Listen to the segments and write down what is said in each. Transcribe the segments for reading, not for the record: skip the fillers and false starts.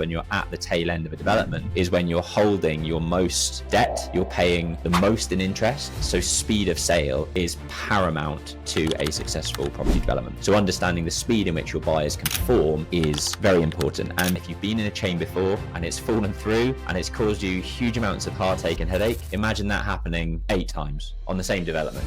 when you're at the tail end of a development is when you're holding your most debt, you're paying the most in interest. So speed of sale is paramount to a successful property development. So understanding the speed in which your buyers can perform is very important. And if you've been in a chain before and it's fallen through and it's caused you huge amounts of heartache and headache, imagine that happening 8 times on the same development.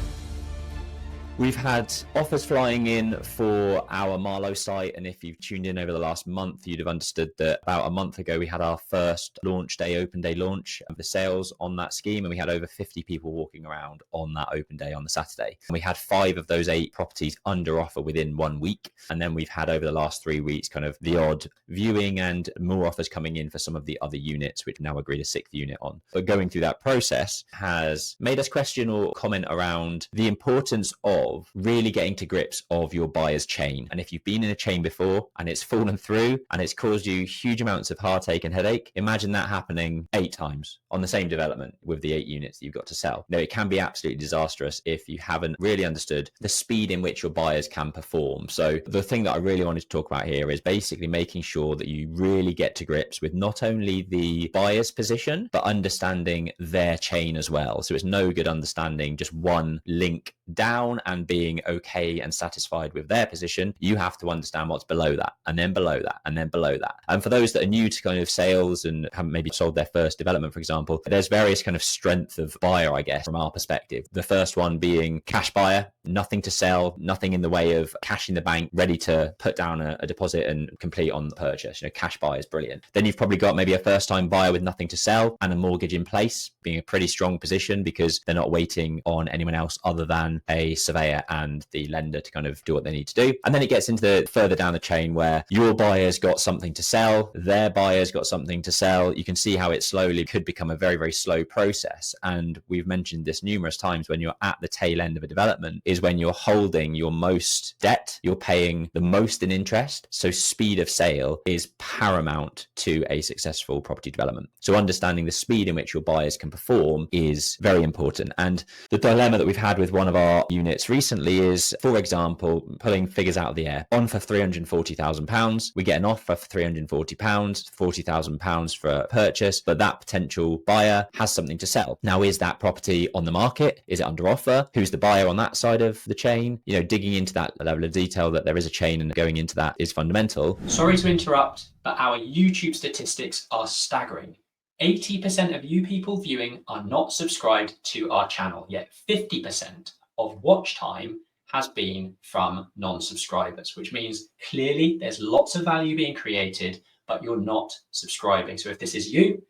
We've had offers flying in for our Marlow site, and if you've tuned in over the last month, you'd have understood that about a month ago we had our first launch day, open day launch of the sales on that scheme, and we had over 50 people walking around on that open day on the Saturday. And we had 5 of those 8 properties under offer within 1 week, and then we've had over the last 3 weeks kind of the odd viewing and more offers coming in for some of the other units, which now agreed a 6th unit on. But going through that process has made us question or comment around the importance of really getting to grips of your buyer's chain. And if you've been in a chain before and it's fallen through and it's caused you huge amounts of heartache and headache, imagine that happening 8 times on the same development with the 8 units that you've got to sell. Now, it can be absolutely disastrous if you haven't really understood the speed in which your buyers can perform. So the thing that I really wanted to talk about here is basically making sure that you really get to grips with not only the buyer's position, but understanding their chain as well. So it's no good understanding just one link down and being okay and satisfied with their position. You have to understand what's below that, and then below that, and then below that. And for those that are new to kind of sales and haven't maybe sold their first development, for example, there's various kind of strength of buyer, I guess, from our perspective. The first one being cash buyer, nothing to sell, nothing in the way of cash in the bank, ready to put down a deposit and complete on the purchase. You know, cash buyer is brilliant. Then you've probably got maybe a first time buyer with nothing to sell and a mortgage in place, being a pretty strong position because they're not waiting on anyone else other than a surveyor and the lender to kind of do what they need to do. And then it gets into the further down the chain where your buyer's got something to sell, their buyer's got something to sell. You can see how it slowly could become a very, very slow process. And we've mentioned this numerous times, when you're at the tail end of a development is when you're holding your most debt, you're paying the most in interest. So speed of sale is paramount to a successful property development. So understanding the speed in which your buyers can perform is very important. And the dilemma that we've had with one of our units recently is, for example, pulling figures out of the air. On for £340,000, we get an offer for £340, £40,000 for a purchase, but that potential buyer has something to sell. Now, is that property on the market? Is it under offer? Who's the buyer on that side of the chain? You know, digging into that level of detail that there is a chain and going into that is fundamental. Sorry to interrupt, but our YouTube statistics are staggering. 80% of you people viewing are not subscribed to our channel, yet 50% of watch time has been from non-subscribers, which means clearly there's lots of value being created, but you're not subscribing. So if this is you,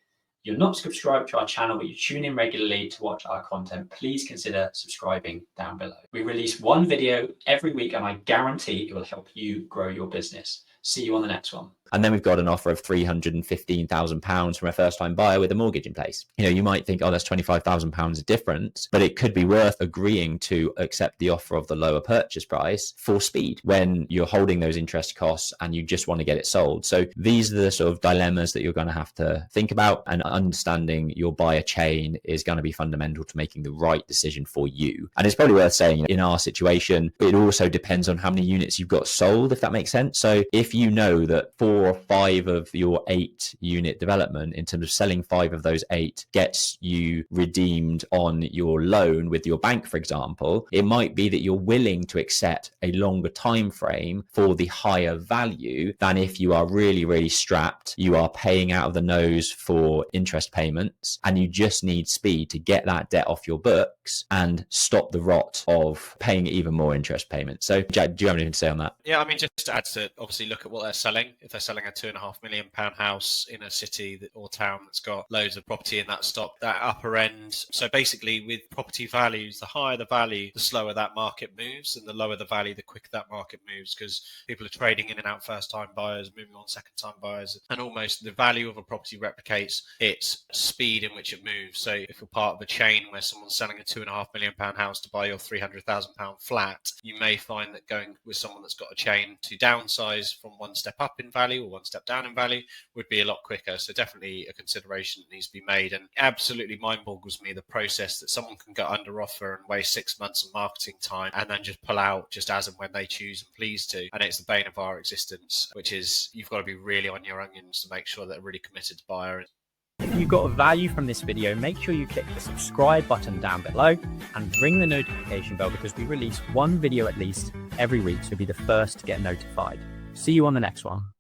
you're not subscribed to our channel, but you tune in regularly to watch our content, please consider subscribing down below. We release one video every week, and I guarantee it will help you grow your business. See you on the next one. And then we've got an offer of £315,000 from a first-time buyer with a mortgage in place. You know, you might think, oh, that's £25,000 difference, but it could be worth agreeing to accept the offer of the lower purchase price for speed when you're holding those interest costs and you just want to get it sold. So these are the sort of dilemmas that you're going to have to think about, and understanding your buyer chain is going to be fundamental to making the right decision for you. And it's probably worth saying, in our situation, it also depends on how many units you've got sold, if that makes sense. So if you know that 4 or 5 of your 8 unit development, in terms of selling 5 of those 8 gets you redeemed on your loan with your bank, for example, it might be that you're willing to accept a longer time frame for the higher value than if you are really, really strapped, you are paying out of the nose for interest payments, and you just need speed to get that debt off your books and stop the rot of paying even more interest payments. So Jack, do you have anything to say on that? Yeah, I mean, just to add to obviously look at what they're selling. If they're selling a £2.5 million house in a city or town that's got loads of property in that stock, that upper end. So basically with property values, the higher the value, the slower that market moves, and the lower the value, the quicker that market moves, because people are trading in and out, first time buyers, moving on second time buyers, and almost the value of a property replicates its speed in which it moves. So if you're part of a chain where someone's selling a £2.5 million house to buy your £300,000 flat, you may find that going with someone that's got a chain to downsize from one step up in value value or one step down in value would be a lot quicker. So definitely a consideration that needs to be made. And absolutely mind boggles me the process that someone can go under offer and waste 6 months of marketing time and then just pull out just as and when they choose and please to. And it's the bane of our existence, which is you've got to be really on your onions to make sure that they're really committed buyer. If you got value from this video, make sure you click the subscribe button down below and ring the notification bell, because we release one video at least every week, so you'll be the first to get notified. See you on the next one.